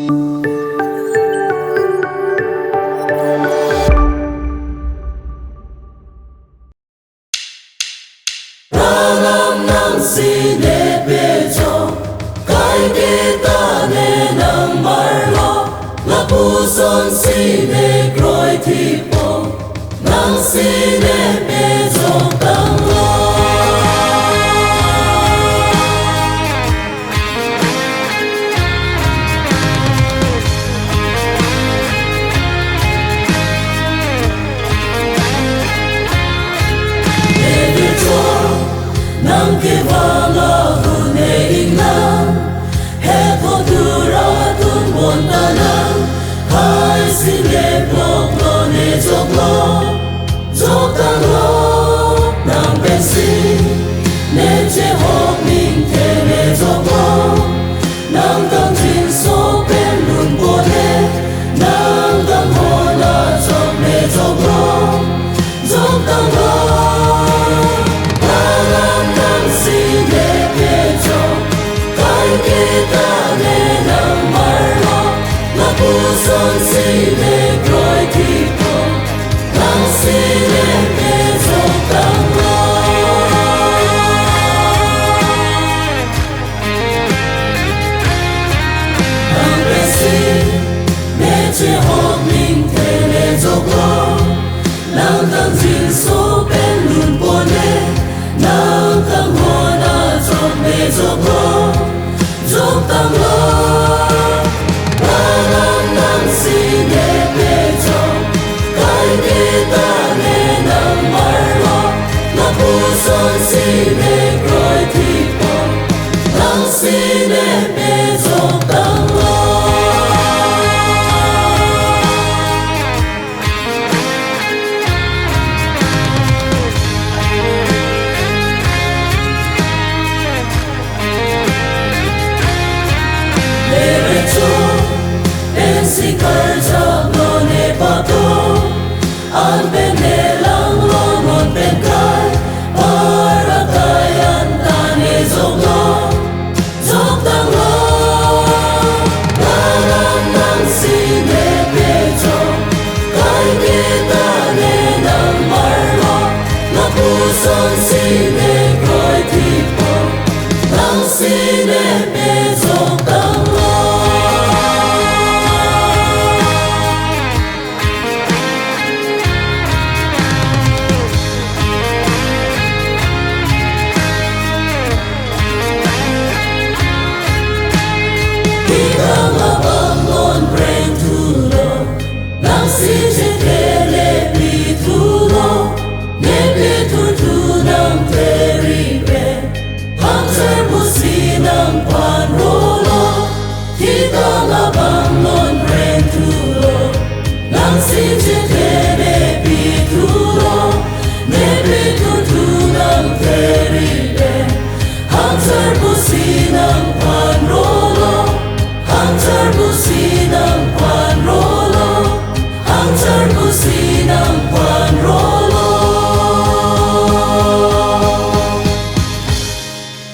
Ranam ng sinebejo, kay kita ng marlo, lapuson sinegroy tipo, ng sinebejo tanglo. Nang kevanga huneing lang, heto duratun montanan, hai sineplok lo ne joklo, joktang lo, nang pensi, ne jehok ming te ne joklo, nang kang jin so pen lun pone, nang kang hona jok ne joklo, joktang lo. Kita ng marlo, lapuson sinegroy tipo, ng sinebejo tanglo. Ang besin, medyo hogling telejoklo, ng tangjin so penlun pone, ng tanghona jok mejoklo. Joktang lo, ranam ng sinebejo, kay kita ng marlo, lapuson sinegroy tipo, ng sinebejo tanglo. Si karja lo ne pato, an benelang longon penkay, para kayan tane zoglo, joktang lo. Ranam ng sinebejo, kay kita ng marlo, lapuson sinegroy tipo, ng sinebejo tanglo. Ang abangon bring tulo, nang sijitele pitulo, nebetutu ng teribe, ang terbusi ng panrolo. Kita ang abangon bring tulo, nang sijitele pitulo, nebetutu ng teribe, ang terbusi ng panrolo. Ang terbusi ng panrolo, ang terbusi ng panrolo.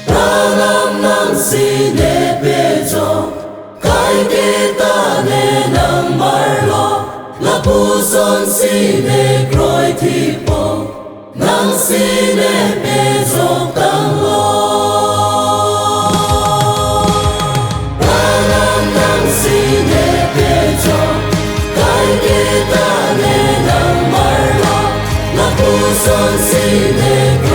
Ranam ng sinebejo, kay kita ng marlo, lapuson sinegroy tipo, ng sinebejo tanglo. Kita ng marlo, lapuson sinegroy